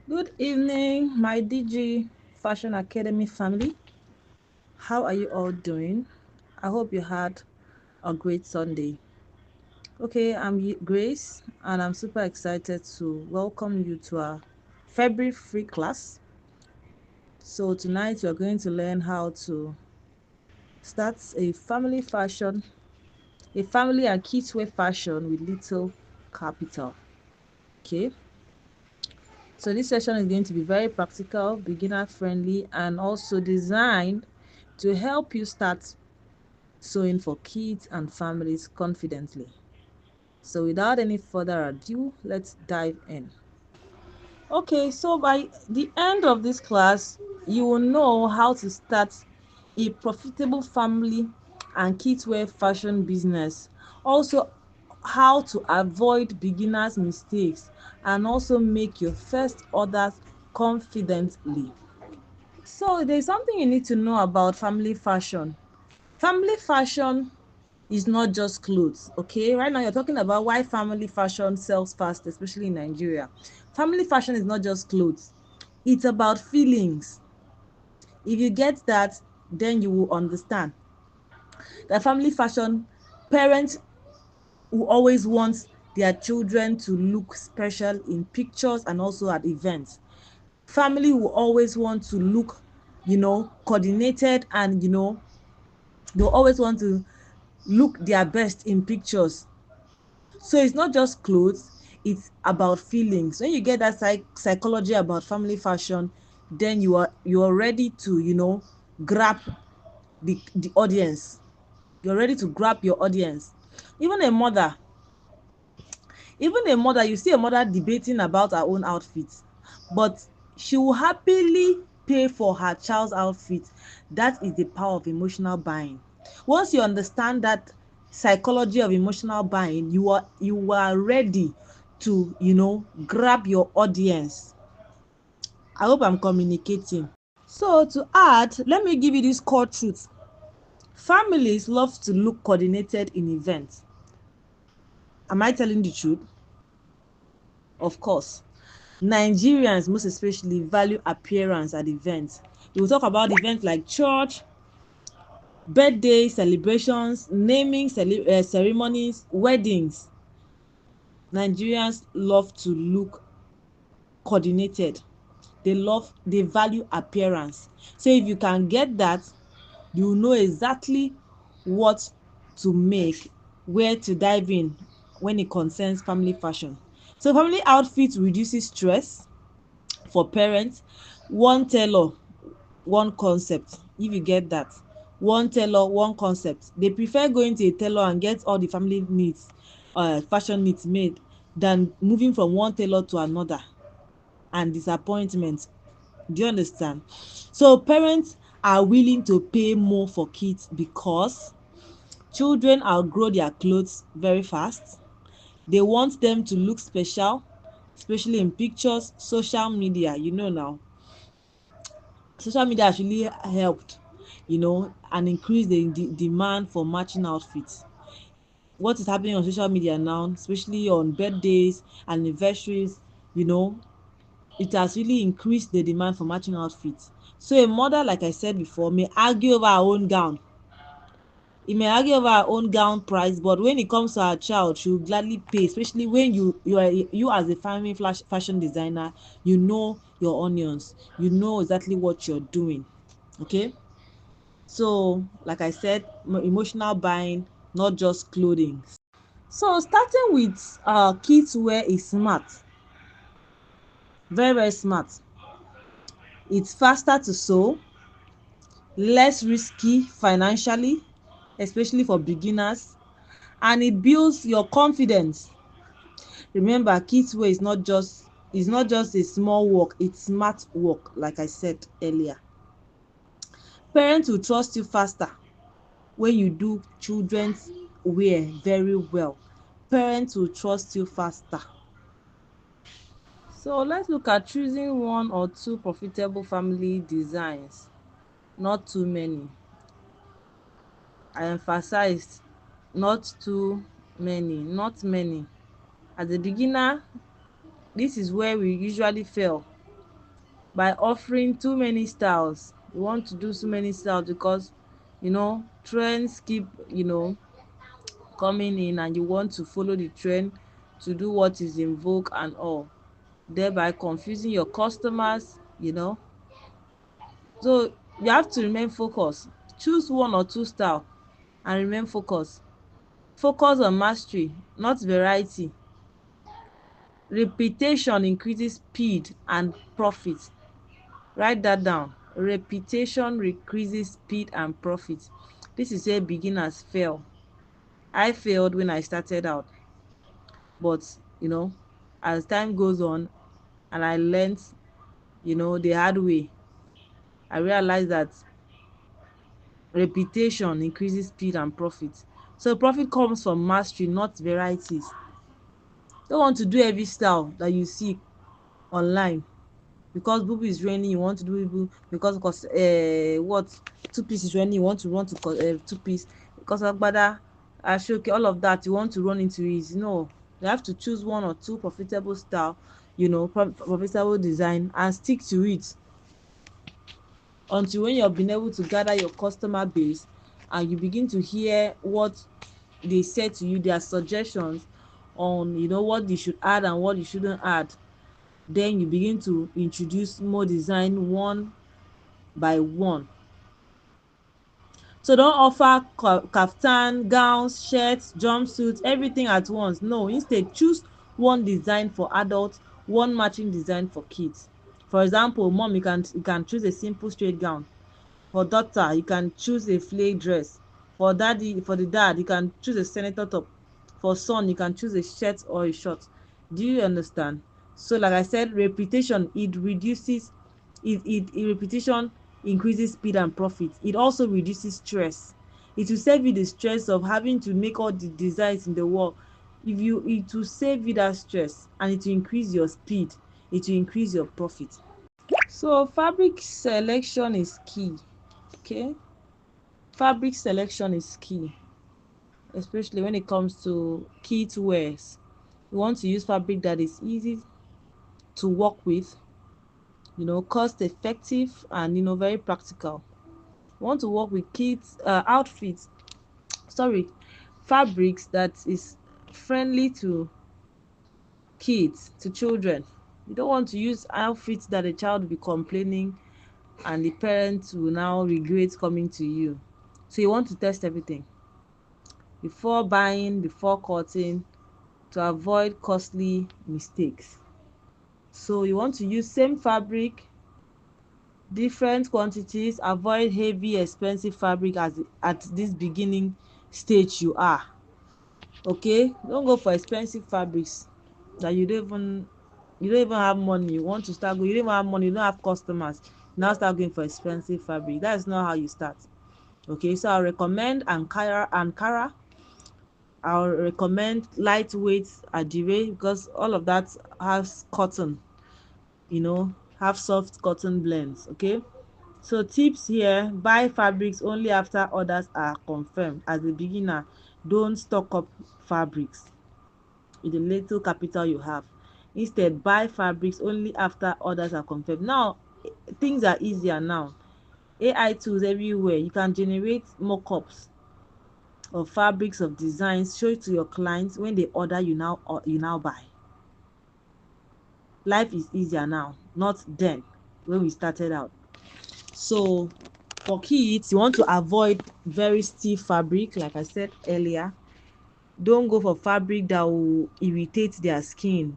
Good evening, my DG Fashion Academy family. How are you all doing? I hope you had a great Sunday. Okay, Grace, and I'm super excited to welcome you to our February free class. So, tonight we're going to learn how to start a family and kids wear fashion with little capital. Okay, so this session is going to be very practical, beginner friendly, and also designed to help you start sewing for kids and families confidently. So without any further ado, let's dive in. Okay, so by the end of this class, you will know how to start a profitable family and kids wear fashion business. Also, how to avoid beginners' mistakes and also make your first orders confidently. So there's something you need to know about family fashion. Family fashion is not just clothes, okay? Right now you're talking about why family fashion sells fast, especially in Nigeria. Family fashion is not just clothes. It's about feelings. If you get that, then you will understand that family fashion, parents will always want their children to look special in pictures and also at events. Family will always want to look, coordinated, and they'll always want to look their best in pictures. So it's not just clothes, it's about feelings. When you get that psychology about family fashion, then you're ready to grab the audience. You're ready to grab your audience. Even a mother, you see a mother debating about her own outfit, but she will happily pay for her child's outfit. That is the power of emotional buying. Once you understand that psychology of emotional buying, you are ready to grab your audience. I hope I'm communicating. So to add, let me give you this core truth. Families love to look coordinated in events. Am I telling the truth? Of course. Nigerians most especially value appearance at events. We will talk about events like church, birthday celebrations, naming ceremonies, weddings. Nigerians love to look coordinated. They value appearance. So if you can get that, you know exactly what to make, where to dive in when it concerns family fashion. So family outfit reduces stress for parents. One tailor, one concept. If you get that, one tailor, one concept. They prefer going to a tailor and get all the family needs, fashion needs made, than moving from one tailor to another and disappointment. Do you understand? So parents are willing to pay more for kids because children outgrow their clothes very fast. They want them to look special, especially in pictures, social media. Now social media has really helped, and increase the demand for matching outfits. What is happening on social media now, especially on birthdays, anniversaries, you know it has really increased the demand for matching outfits. So a mother, like I said before, may argue over her own gown. He may argue over her own gown price, but when it comes to her child, she will gladly pay, especially when you as a family fashion designer, you know your onions, you know exactly what you're doing. Okay. So like I said, emotional buying, not just clothing. So starting with kids wear is smart, very very smart. It's faster to sew, less risky financially, especially for beginners, and it builds your confidence. Remember, kids wear is not just a small work, it's smart work, like I said earlier. Parents will trust you faster when you do children's wear very well. Parents will trust you faster. So let's look at choosing one or two profitable family designs, not too many. I emphasized not too many, not many. As a beginner, this is where we usually fail. by offering too many styles. You want to do so many styles because trends keep coming in, and you want to follow the trend to do what is in vogue and all, thereby confusing your customers. So you have to remain focused. Choose one or two style and remain focused. Focus on mastery, not variety. Repetition increases speed and profit. Write that down. Repetition increases speed and profit. This is where beginners fail. I failed when I started out, but as time goes on and I learned the hard way, I realized that repetition increases speed and profit. So profit comes from mastery, not varieties. Don't want to do every style that you see online. Because bubu is raining, you want to do bubu. Because what, two piece is raining, you want to run to two piece. Because agbada, ashoke, all of that, you want to run into it. No, you have to choose one or two profitable style, profitable design, and stick to it until when you have been able to gather your customer base and you begin to hear what they say to you, their suggestions on what you should add and what you shouldn't add. Then you begin to introduce more design one by one. So don't offer kaftan, gowns, shirts, jumpsuits, everything at once. No, instead choose one design for adults, one matching design for kids. For example, mom, you can choose a simple straight gown. For daughter, you can choose a flay dress. For the dad, you can choose a senator top. For son, you can choose a shirt or a short. Do you understand? So like I said, repetition, it reduces repetition increases speed and profit. It also reduces stress. It will save you the stress of having to make all the designs in the world. It will save you that stress, and it will increase your speed. It will increase your profit. So fabric selection is key. Okay, fabric selection is key, especially when it comes to kids wears. You want to use fabric that is easy to work with, cost effective, and very practical. You want to work with kids outfits, sorry, fabrics that is friendly to kids, to children. You don't want to use outfits that a child will be complaining and the parents will now regret coming to you. So you want to test everything before buying, before cutting, to avoid costly mistakes. So you want to use same fabric, different quantities. Avoid heavy expensive fabric at this beginning stage you are. Okay, don't go for expensive fabrics that you don't even have money. You want to start going, you don't even have money, you don't have customers, now start going for expensive fabric. That's not how you start. Okay, so I recommend Ankara. I'll recommend lightweight Adire, because all of that has cotton, you know, have soft cotton blends. Okay, so tips here: buy fabrics only after orders are confirmed. As a beginner, don't stock up fabrics with the little capital you have. Instead, buy fabrics only after orders are confirmed. Now things are easier now. AI tools everywhere. You can generate mock-ups of fabrics, of designs, show it to your clients. When they order, you now buy. Life is easier now, not then when we started out. So for kids, you want to avoid very stiff fabric, like I said earlier. Don't go for fabric that will irritate their skin.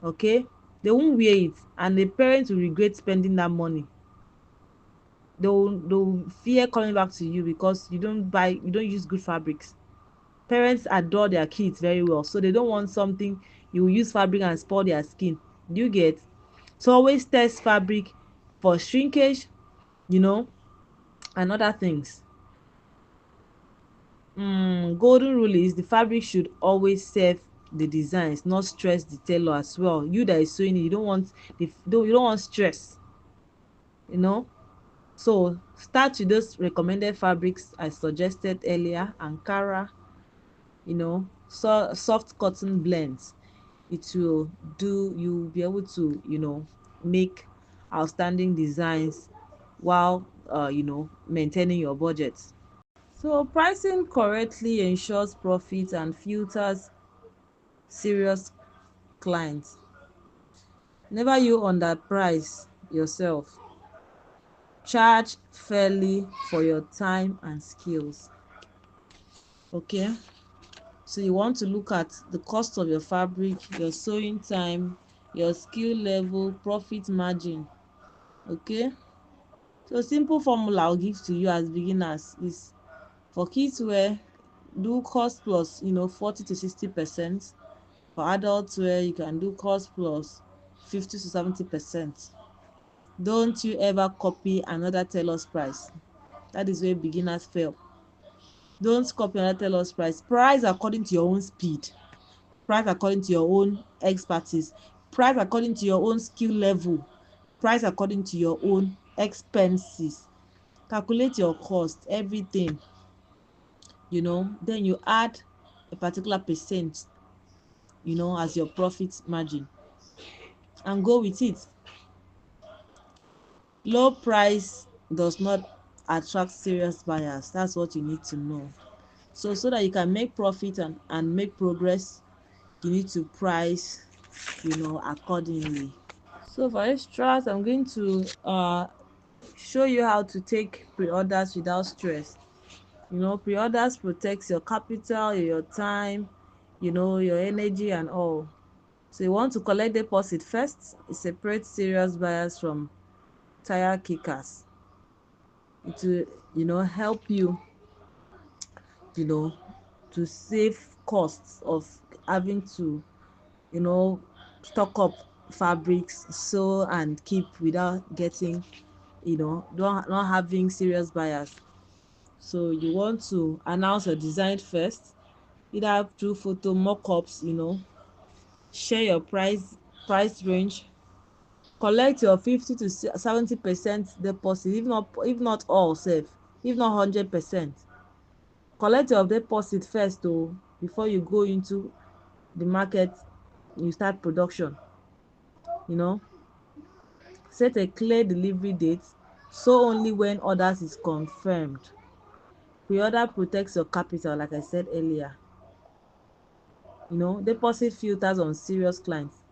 Okay, they won't wear it, and the parents will regret spending that money. They'll fear coming back to you because you don't use good fabrics. Parents adore their kids very well, so they don't want something you will use fabric and spoil their skin. Do you get? So always test fabric for shrinkage, you know and other things. Golden rule is the fabric should always serve the designs, not stress the tailor as well. You that is sewing it, you don't want stress, you know so start with those recommended fabrics I suggested earlier. Ankara, soft cotton blends. It will do, you'll be able to make outstanding designs while maintaining your budget. So pricing correctly ensures profit and filters serious clients. Never you underprice yourself. Charge fairly for your time and skills. Okay, so you want to look at the cost of your fabric, your sewing time, your skill level, profit margin. Okay, so simple formula I'll give to you as beginners is for kids wear, do cost plus 40 to 60%. For adults wear, you can do cost plus 50 to 70%. Don't you ever copy another tailor's price. That is where beginners fail. Don't copy another tailor's price. Price according to your own speed. Price according to your own expertise. Price according to your own skill level. Price according to your own expenses. Calculate your cost, everything, then you add a particular percent, as your profit margin, and go with it. Low price does not attract serious buyers. That's what you need to know. So that you can make profit and make progress, you need to price, accordingly. So for extras, I'm going to show you how to take pre-orders without stress. Pre-orders protects your capital, your time, your energy and all. So you want to collect deposit first. It separates serious buyers from tire kickers. It will, help you, you know, to save costs of having to, you know, stock up fabrics, sew and keep without getting, don't not having serious buyers. So you want to announce your design first, either through photo mock-ups, share your price range, collect your 50 to 70% deposit, if not all sef, if not 100%. Collect your deposit first before you go into the market, you start production. you know Set a clear delivery date, so only when orders is confirmed. Pre-order protects your capital, like I said earlier. Deposit filters on serious clients.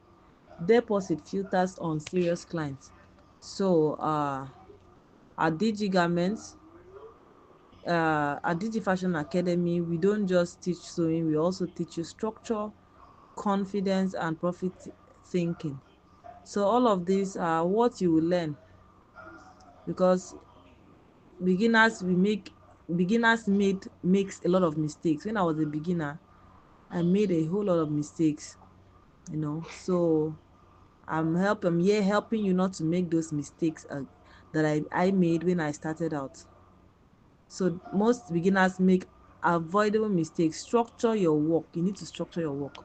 So at DG Garments, at DG Fashion Academy, we don't just teach sewing, we also teach you structure, confidence and profit thinking. So all of these are what you will learn, because beginners makes a lot of mistakes. When I was a beginner, I made a whole lot of mistakes. So I'm here helping you not to make those mistakes that I made when I started out. So most beginners make avoidable mistakes. Structure your work. You need to structure your work.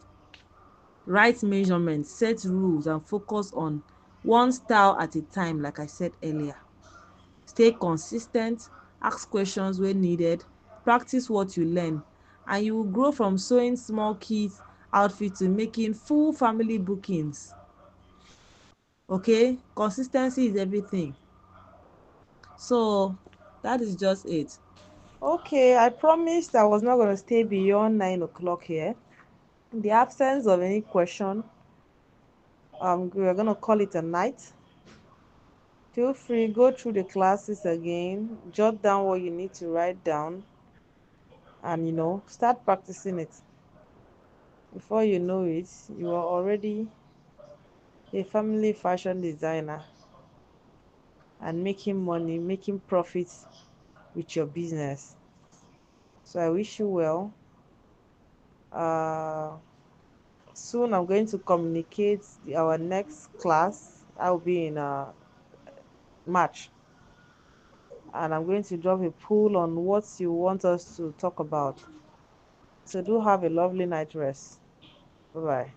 Write measurements, set rules and focus on one style at a time, like I said earlier. Stay consistent, ask questions when needed, practice what you learn, and you will grow from sewing small kids outfits to making full family bookings. Okay, consistency is everything. So that is just it. Okay, I promised I was not going to stay beyond 9 o'clock here. In the absence of any question, we're going to call it a night. Feel free, go through the classes again, jot down what you need to write down, and start practicing it. Before you know it, you are already a family fashion designer and making money, making profits with your business. So I wish you well. Soon I'm going to communicate our next class. I'll be in March, and I'm going to drop a poll on what you want us to talk about. So do have a lovely night rest. Bye bye.